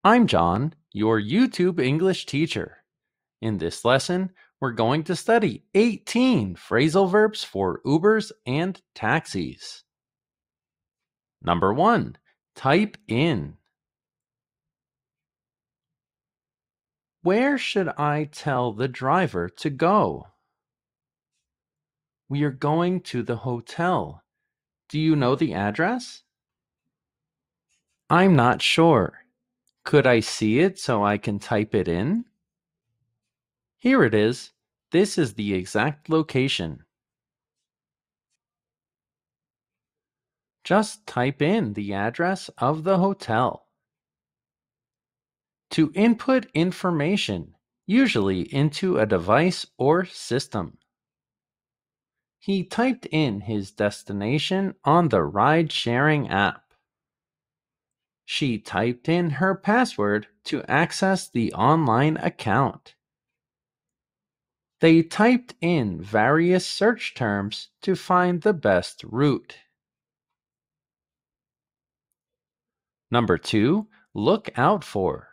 I'm John, your YouTube English teacher. In this lesson, we're going to study 18 phrasal verbs for Ubers and taxis. Number 1. Type in. Where should I tell the driver to go? We are going to the hotel. Do you know the address? I'm not sure. Could I see it so I can type it in? Here it is. This is the exact location. Just type in the address of the hotel. To input information, usually into a device or system. He typed in his destination on the ride-sharing app. She typed in her password to access the online account. They typed in various search terms to find the best route. Number 2, look out for.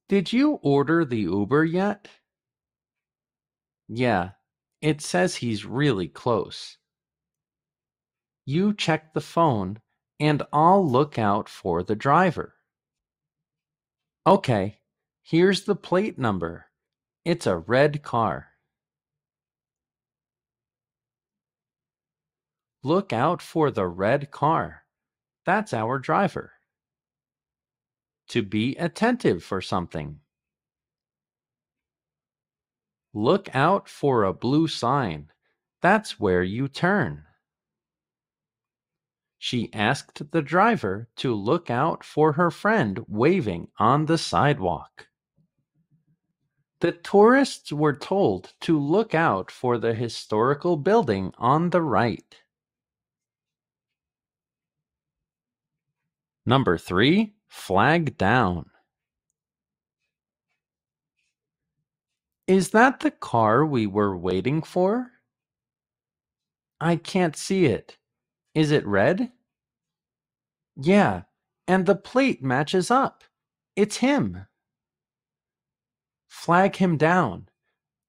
Did you order the Uber yet? Yeah, it says he's really close. You check the phone, and I'll look out for the driver. Okay, here's the plate number. It's a red car. Look out for the red car. That's our driver. To be attentive for something. Look out for a blue sign. That's where you turn. She asked the driver to look out for her friend waving on the sidewalk. The tourists were told to look out for the historical building on the right. Number 3, flag down. Is that the car we were waiting for? I can't see it. Is it red? Yeah, and the plate matches up. It's him. Flag him down.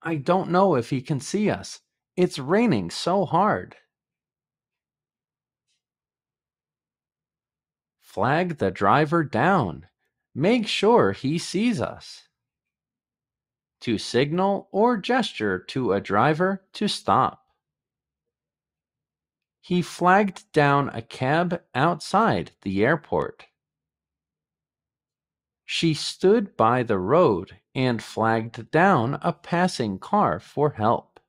I don't know if he can see us. It's raining so hard. Flag the driver down. Make sure he sees us. To signal or gesture to a driver to stop. He flagged down a cab outside the airport. She stood by the road and flagged down a passing car for help.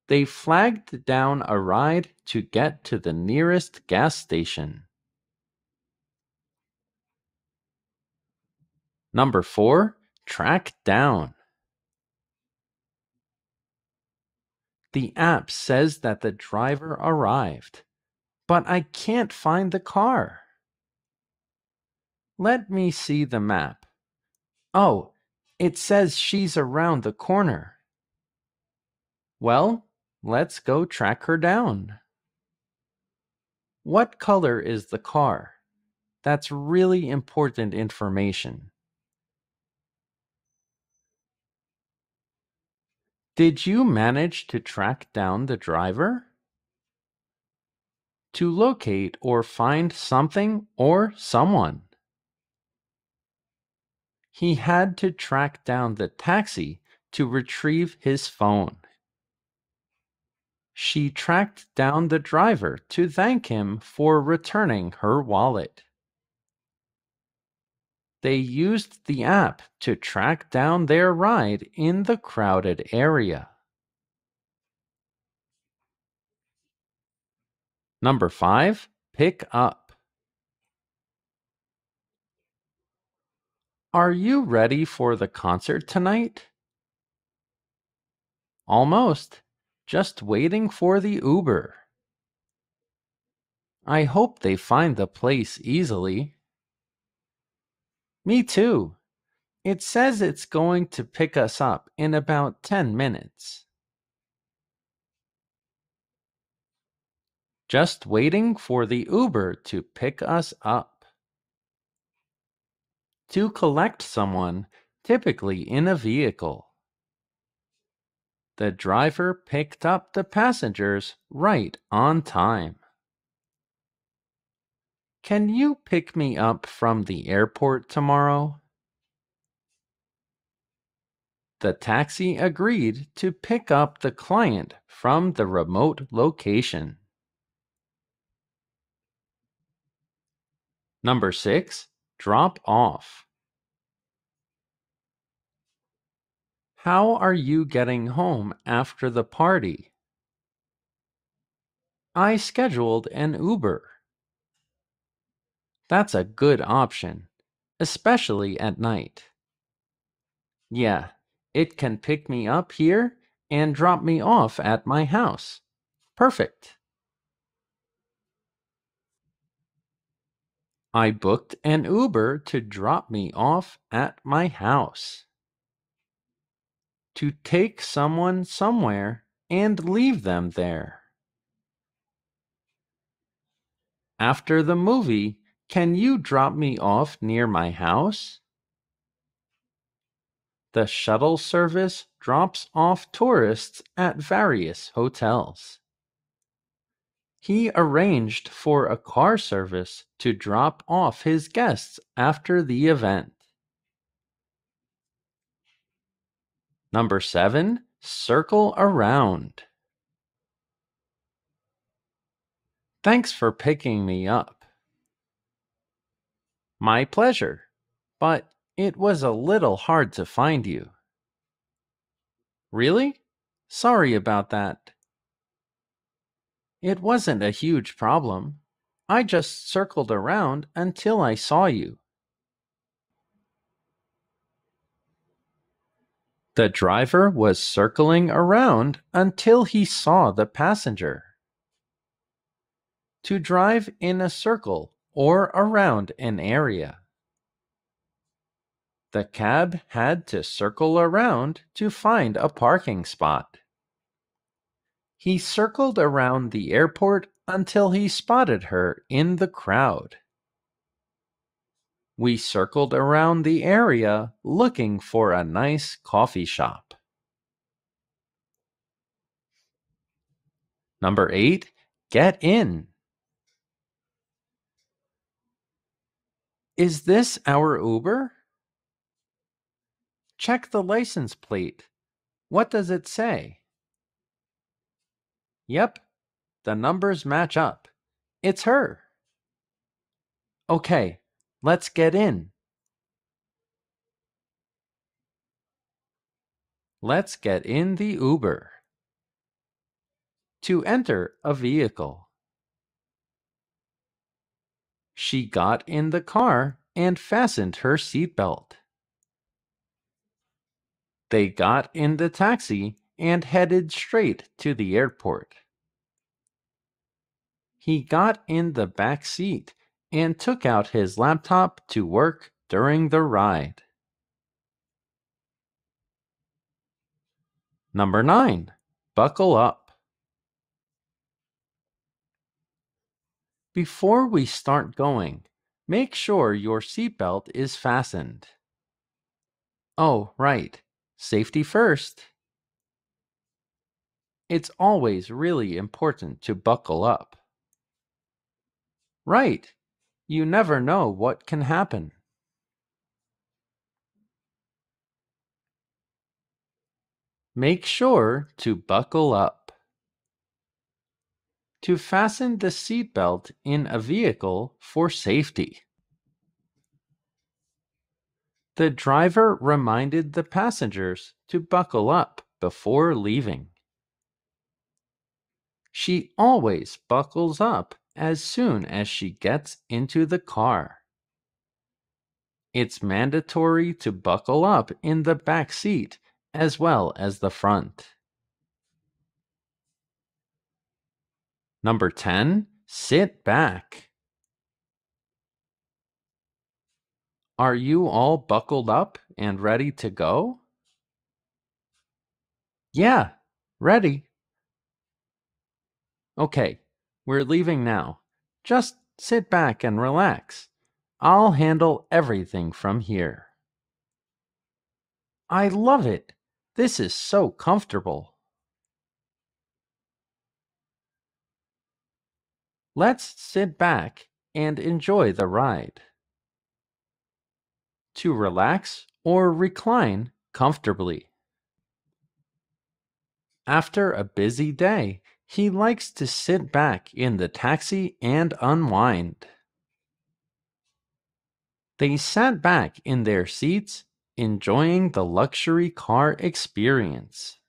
They flagged down a ride to get to the nearest gas station. Number 4, track down. The app says that the driver arrived, but I can't find the car. Let me see the map. Oh, it says she's around the corner. Well, let's go track her down. What color is the car? That's really important information. Did you manage to track down the driver? To locate or find something or someone. He had to track down the taxi to retrieve his phone. She tracked down the driver to thank him for returning her wallet. They used the app to track down their ride in the crowded area. Number 5, pick up. Are you ready for the concert tonight? Almost. Just waiting for the Uber. I hope they find the place easily. Me too. It says it's going to pick us up in about 10 minutes. Just waiting for the Uber to pick us up. To collect someone, typically in a vehicle. The driver picked up the passengers right on time. Can you pick me up from the airport tomorrow? The taxi agreed to pick up the client from the remote location. Number 6. Drop off. How are you getting home after the party? I scheduled an Uber. That's a good option, especially at night. Yeah, it can pick me up here and drop me off at my house. Perfect. I booked an Uber to drop me off at my house. To take someone somewhere and leave them there. After the movie, can you drop me off near my house? The shuttle service drops off tourists at various hotels. He arranged for a car service to drop off his guests after the event. Number 7. Circle around. Thanks for picking me up. My pleasure, but it was a little hard to find you. Really? Sorry about that. It wasn't a huge problem. I just circled around until I saw you. The driver was circling around until he saw the passenger. To drive in a circle or around an area. The cab had to circle around to find a parking spot. He circled around the airport until he spotted her in the crowd. We circled around the area looking for a nice coffee shop. Number 8. Get in. Is this our Uber? Check the license plate. What does it say? Yep, the numbers match up. It's her. Okay, let's get in. Let's get in the Uber. To enter a vehicle. She got in the car and fastened her seatbelt. They got in the taxi and headed straight to the airport. He got in the back seat and took out his laptop to work during the ride. Number 9. Buckle up. Before we start going, make sure your seatbelt is fastened. Oh, right. Safety first. It's always really important to buckle up. Right. You never know what can happen. Make sure to buckle up. To fasten the seatbelt in a vehicle for safety. The driver reminded the passengers to buckle up before leaving. She always buckles up as soon as she gets into the car. It's mandatory to buckle up in the back seat as well as the front. Number 10. Sit back. Are you all buckled up and ready to go? Yeah, ready. Okay, We're leaving now. Just sit back and relax. I'll handle everything from here. I love it. This is so comfortable. Let's sit back and enjoy the ride. To relax or recline comfortably. After a busy day, he likes to sit back in the taxi and unwind. They sat back in their seats, enjoying the luxury car experience.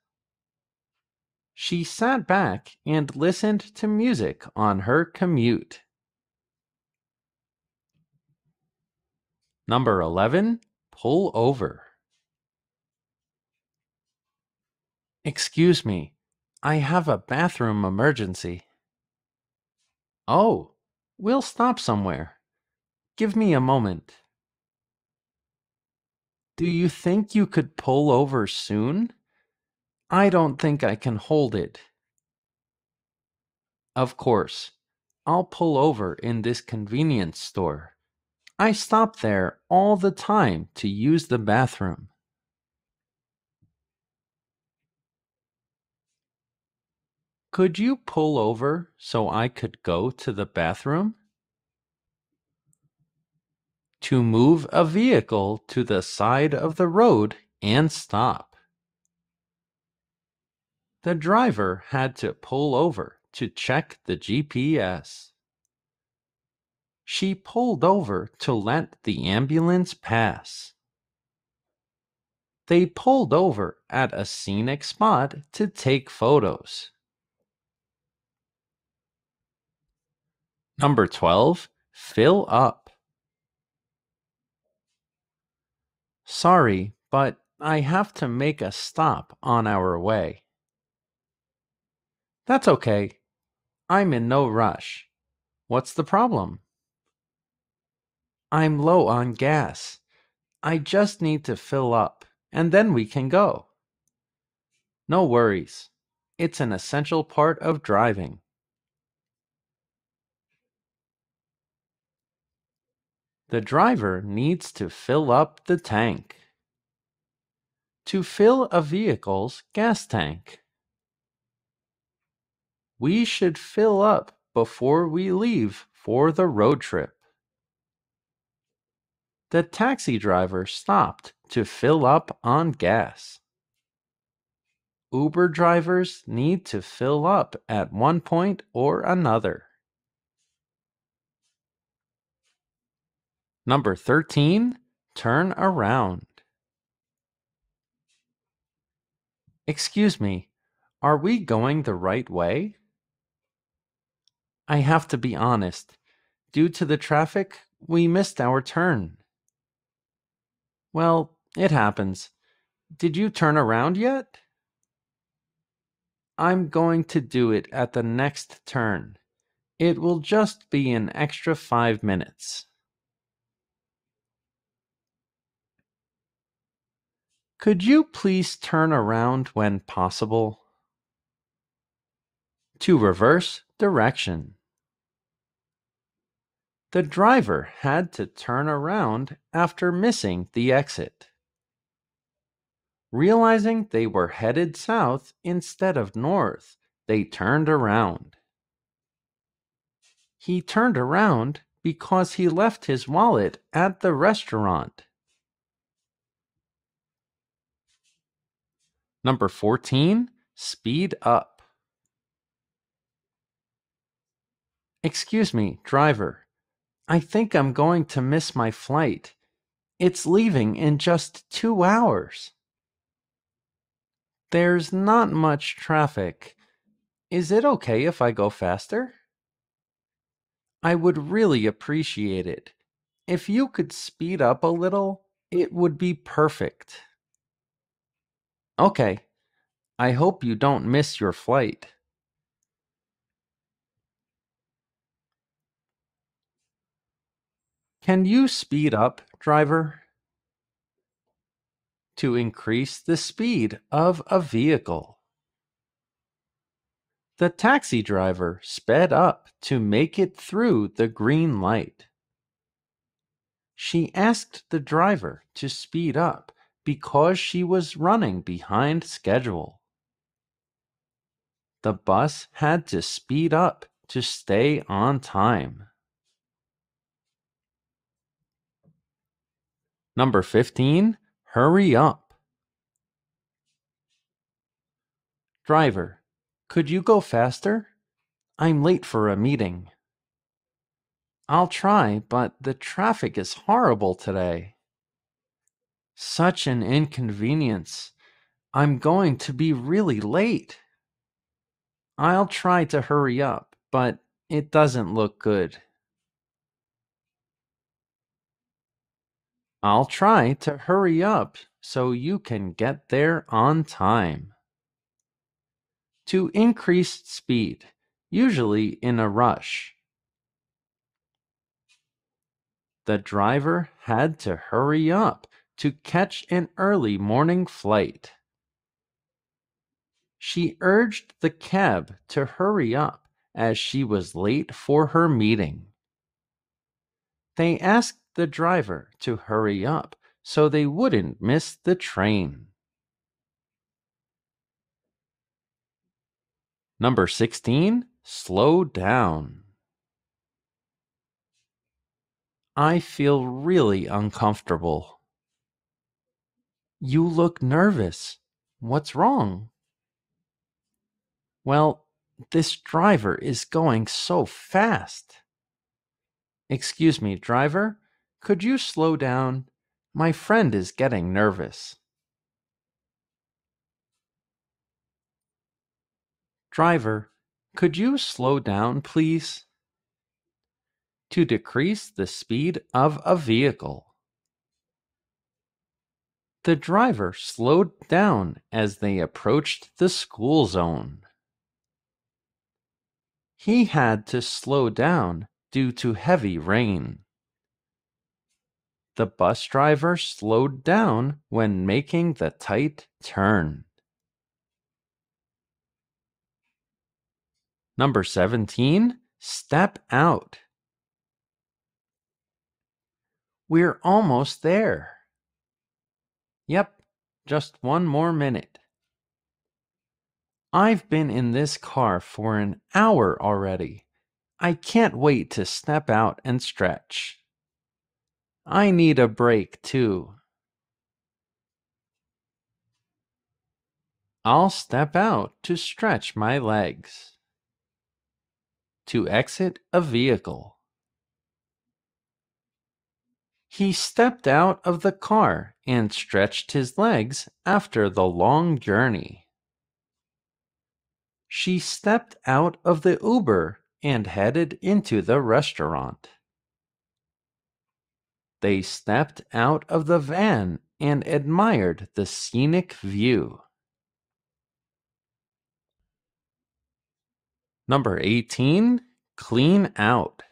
She sat back and listened to music on her commute. Number 11. Pull over. Excuse me, I have a bathroom emergency. Oh, we'll stop somewhere. Give me a moment. Do you think you could pull over soon? I don't think I can hold it. Of course. I'll pull over in this convenience store. I stop there all the time to use the bathroom. Could you pull over so I could go to the bathroom? To move a vehicle to the side of the road and stop. The driver had to pull over to check the GPS. She pulled over to let the ambulance pass. They pulled over at a scenic spot to take photos. Number 12. Fill up. Sorry, but I have to make a stop on our way. That's okay. I'm in no rush. What's the problem? I'm low on gas. I just need to fill up, and then we can go. No worries. It's an essential part of driving. The driver needs to fill up the tank. To fill a vehicle's gas tank. We should fill up before we leave for the road trip. The taxi driver stopped to fill up on gas. Uber drivers need to fill up at one point or another. Number 13. Turn around. Excuse me, are we going the right way? I have to be honest. Due to the traffic, we missed our turn. Well, it happens. Did you turn around yet? I'm going to do it at the next turn. It will just be an extra 5 minutes. Could you please turn around when possible? To reverse direction. The driver had to turn around after missing the exit. Realizing they were headed south instead of north, they turned around. He turned around because he left his wallet at the restaurant. Number 14. Speed up. Excuse me, driver. I think I'm going to miss my flight. It's leaving in just 2 hours. There's not much traffic. Is it okay if I go faster? I would really appreciate it. If you could speed up a little, it would be perfect. Okay. I hope you don't miss your flight. Can you speed up, driver? To increase the speed of a vehicle. The taxi driver sped up to make it through the green light. She asked the driver to speed up because she was running behind schedule. The bus had to speed up to stay on time. Number 15, hurry up. Driver, could you go faster? I'm late for a meeting. I'll try, but the traffic is horrible today. Such an inconvenience. I'm going to be really late. I'll try to hurry up, but it doesn't look good. I'll try to hurry up so you can get there on time. To increase speed, usually in a rush. The driver had to hurry up to catch an early morning flight. She urged the cab to hurry up as she was late for her meeting. They asked the driver to hurry up so they wouldn't miss the train. Number 16, slow down. I feel really uncomfortable. You look nervous. What's wrong? Well, this driver is going so fast. Excuse me, driver, could you slow down? My friend is getting nervous. Driver, could you slow down, please? To decrease the speed of a vehicle. The driver slowed down as they approached the school zone. He had to slow down due to heavy rain. The bus driver slowed down when making the tight turn. Number 17, step out. We're almost there. Yep, just one more minute. I've been in this car for an hour already. I can't wait to step out and stretch. I need a break too. I'll step out to stretch my legs. To exit a vehicle. He stepped out of the car and stretched his legs after the long journey. She stepped out of the Uber and headed into the restaurant. They stepped out of the van and admired the scenic view. Number 18, clean out.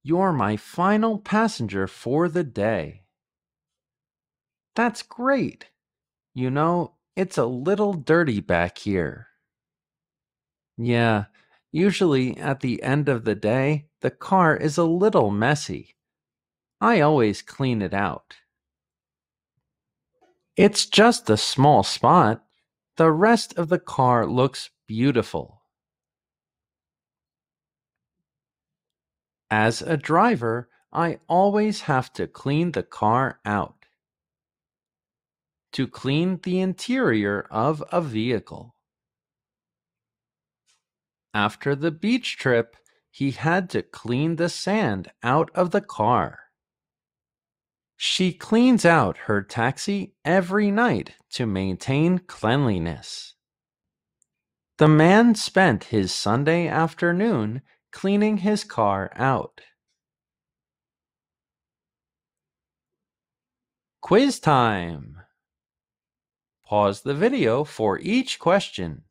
You're my final passenger for the day. That's great. You know, it's a little dirty back here. Yeah, usually at the end of the day, the car is a little messy. I always clean it out. It's just a small spot. The rest of the car looks beautiful. As a driver, I always have to clean the car out. To clean the interior of a vehicle. After the beach trip, he had to clean the sand out of the car. She cleans out her taxi every night to maintain cleanliness. The man spent his Sunday afternoon cleaning his car out. Quiz time! Pause the video for each question.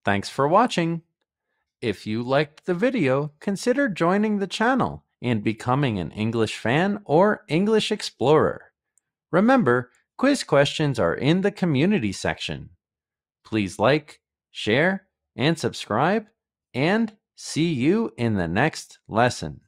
Thanks for watching. If you liked the video, consider joining the channel and becoming an English fan or English explorer. Remember, quiz questions are in the community section. Please like, share, and subscribe, and see you in the next lesson.